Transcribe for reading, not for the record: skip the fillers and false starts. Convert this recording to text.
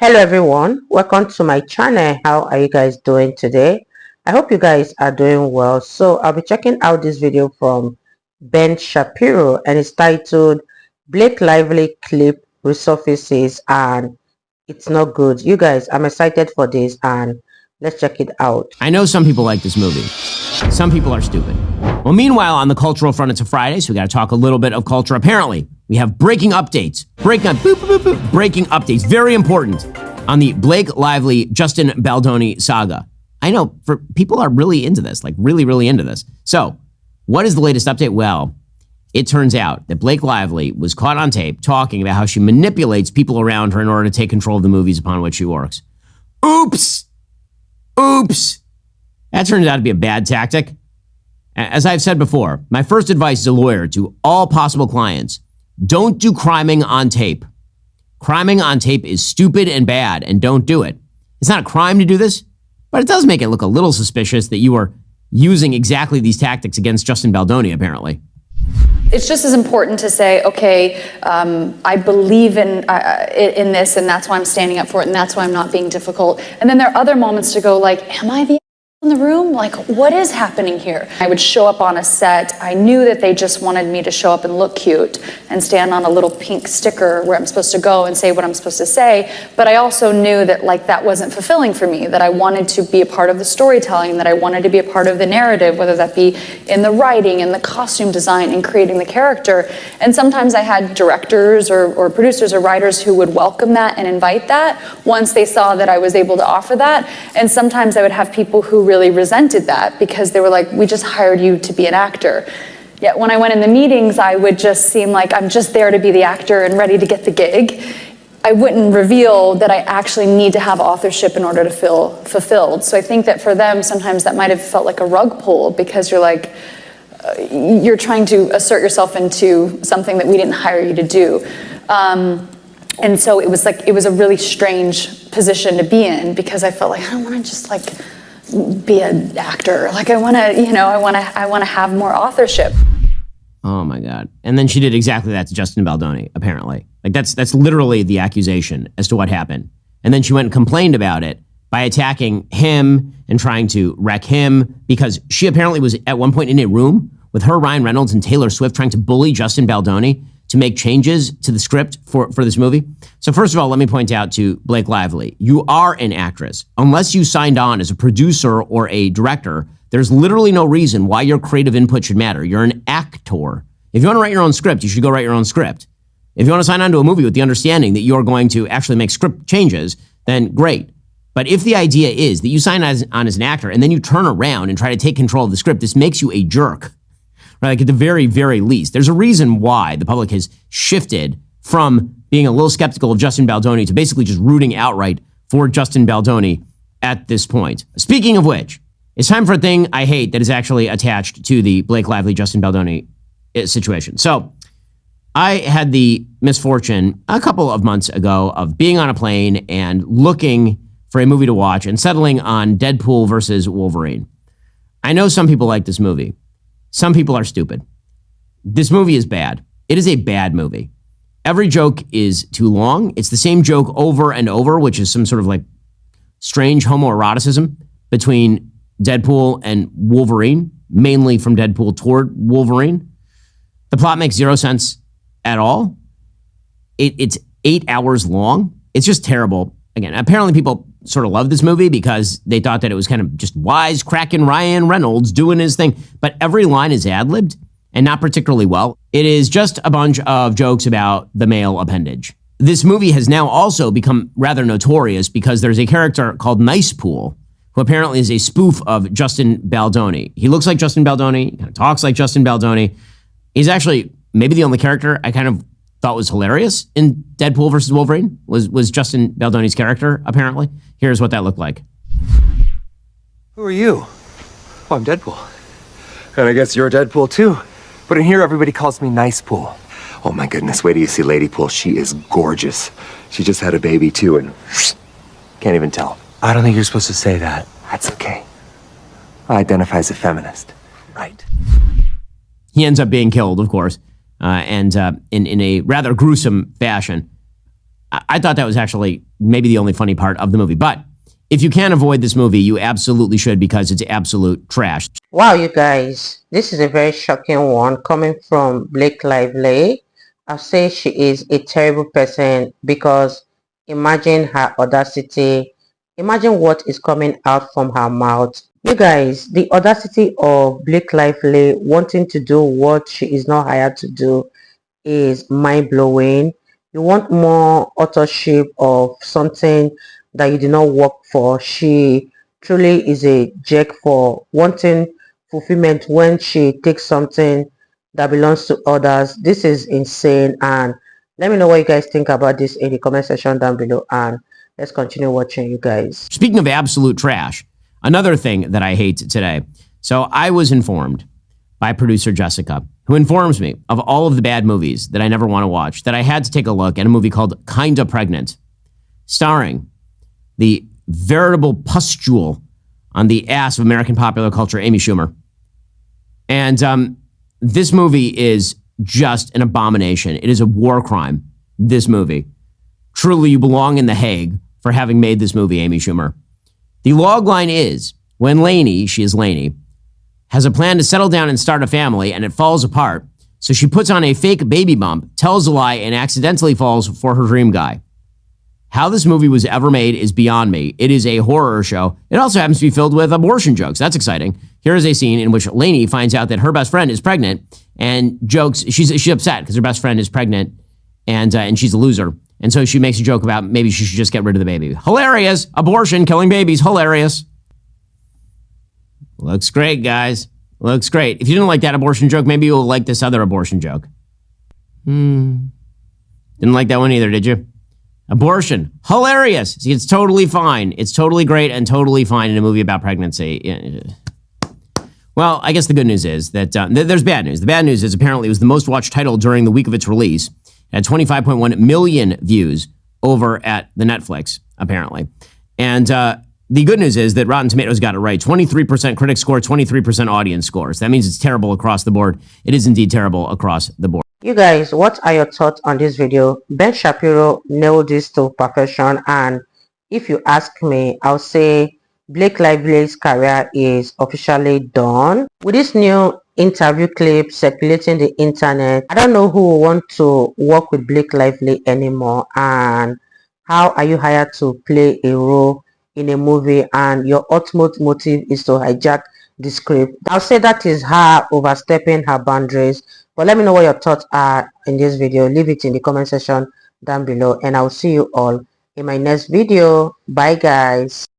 Hello everyone, welcome to my channel. How are you guys doing today? I hope you guys are doing well. So I'll be checking out this video from Ben Shapiro and it's titled Lively Clip Resurfaces and it's not good. You guys, I'm excited for this and let's check it out. I know some people like this movie. Some people are stupid. Well, meanwhile, on the cultural front, it's a Friday, so we got to talk a little bit of culture. Apparently, we have breaking updates. Breaking updates. Very important on the Blake Lively, Justin Baldoni saga. I know people are really into this, like really into this. So what is the latest update? Well, it turns out that Blake Lively was caught on tape talking about how she manipulates people around her in order to take control of the movies upon which she works. Oops. That turns out to be a bad tactic. As I've said before, my first advice as a lawyer to all possible clients, don't do criming on tape. Criming on tape is stupid and bad, and don't do it. It's not a crime to do this, but it does make it look a little suspicious that you are using exactly these tactics against Justin Baldoni, apparently. It's just as important to say, okay, I believe in this, and that's why I'm standing up for it, and that's why I'm not being difficult. And then there are other moments to go like, am I the in the room? Like, what is happening here? I would show up on a set. I knew that they just wanted me to show up and look cute and stand on a little pink sticker where I'm supposed to go and say what I'm supposed to say. But I also knew that that wasn't fulfilling for me, that I wanted to be a part of the storytelling, that I wanted to be a part of the narrative, whether that be in the writing, in the costume design, in creating the character. And sometimes I had directors or producers or writers who would welcome that and invite that once they saw that I was able to offer that. And sometimes I would have people who really resented that because they were like, we just hired you to be an actor. Yet when I went in the meetings, I would just seem like I'm just there to be the actor and ready to get the gig. I wouldn't reveal that I actually need to have authorship in order to feel fulfilled. So I think that for them, sometimes that might have felt like a rug pull because you're like, you're trying to assert yourself into something that we didn't hire you to do. And so it was a really strange position to be in because I felt like I don't want to just be an actor. Like I want to have more authorship. Oh my God. And then she did exactly that to Justin Baldoni, apparently. Like that's literally the accusation as to what happened. And then she went and complained about it by attacking him and trying to wreck him because she apparently was at one point in a room with her, Ryan Reynolds, and Taylor Swift trying to bully Justin Baldoni to make changes to the script for this movie. So first of all, let me point out to Blake Lively, you are an actress. Unless you signed on as a producer or a director, there's literally no reason why your creative input should matter. You're an actor. If you want to write your own script, you should go write your own script. If you want to sign on to a movie with the understanding that you're going to actually make script changes, then great. But if the idea is that you sign on as an actor and then you turn around and try to take control of the script, this makes you a jerk. Right, like at the very, very least. There's a reason why the public has shifted from being a little skeptical of Justin Baldoni to basically just rooting outright for Justin Baldoni at this point. Speaking of which, it's time for a thing I hate that is actually attached to the Blake Lively, Justin Baldoni situation. So I had the misfortune a couple of months ago of being on a plane and looking for a movie to watch and settling on Deadpool versus Wolverine. I know some people like this movie. Some people are stupid. This movie is bad. It is a bad movie. Every joke is too long. It's the same joke over and over, which is some sort of like strange homoeroticism between Deadpool and Wolverine, mainly from Deadpool toward Wolverine. The plot makes zero sense at all. It's 8 hours long. It's just terrible. Again, apparently people sort of loved this movie because they thought that it was kind of just wisecracking Ryan Reynolds doing his thing. But every line is ad-libbed and not particularly well. It is just a bunch of jokes about the male appendage. This movie has now also become rather notorious because there's a character called Nice Pool, who apparently is a spoof of Justin Baldoni. He looks like Justin Baldoni, he kind of talks like Justin Baldoni. He's actually maybe the only character I kind of thought was hilarious in Deadpool versus Wolverine was Justin Baldoni's character, apparently. Here's what that looked like. Who are you? Oh, I'm Deadpool. And I guess you're Deadpool too. But in here, everybody calls me Nice Pool. Oh my goodness, wait till you see Lady Pool. She is gorgeous. She just had a baby too and can't even tell. I don't think you're supposed to say that. That's okay. I identify as a feminist. Right. He ends up being killed, of course. And in a rather gruesome fashion. I thought that was actually maybe the only funny part of the movie. But if you can't avoid this movie, you absolutely should, because it's absolute trash. Wow, you guys, this is a very shocking one coming from Blake Lively. I'll say she is a terrible person, because imagine her audacity. Imagine what is coming out from her mouth. You guys, the audacity of Blake Lively wanting to do what she is not hired to do is mind-blowing. You want more authorship of something that you did not work for. She truly is a jerk for wanting fulfillment when she takes something that belongs to others. This is insane, and let me know what you guys think about this in the comment section down below, and let's continue watching, you guys. Speaking of absolute trash, another thing that I hate today. So I was informed by producer Jessica, who informs me of all of the bad movies that I never want to watch, that I had to take a look at a movie called Kinda Pregnant, starring the veritable pustule on the ass of American popular culture, Amy Schumer. And this movie is just an abomination. It is a war crime, this movie. Truly, you belong in The Hague for having made this movie, Amy Schumer. The log line is, when Lainey, she is Lainey, has a plan to settle down and start a family, and it falls apart, so she puts on a fake baby bump, tells a lie, and accidentally falls for her dream guy. How this movie was ever made is beyond me. It is a horror show. It also happens to be filled with abortion jokes. That's exciting. Here is a scene in which Lainey finds out that her best friend is pregnant and jokes. She's upset because her best friend is pregnant and she's a loser. And so she makes a joke about maybe she should just get rid of the baby. Hilarious. Abortion, killing babies. Hilarious. Looks great, guys. Looks great. If you didn't like that abortion joke, maybe you'll like this other abortion joke. Didn't like that one either, did you? Abortion. Hilarious. See, it's totally fine. It's totally great and totally fine in a movie about pregnancy. Well, I guess the good news is that there's bad news. The bad news is apparently it was the most watched title during the week of its release. It had 25.1 million views over at the Netflix, apparently. And the good news is that Rotten Tomatoes got it right. 23% critic score, 23% audience scores. That means it's terrible across the board. It is indeed terrible across the board. You guys, what are your thoughts on this video? Ben Shapiro nailed this to perfection, and if you ask me, I'll say Blake Lively's career is officially done. With this new interview clip circulating the internet, I don't know who will want to work with Blake Lively anymore, and how are you hired to play a role in a movie and your ultimate motive is to hijack the script? I'll say that is her overstepping her boundaries. But let me know what your thoughts are in this video. Leave it in the comment section down below, and I'll see you all in my next video. Bye, guys.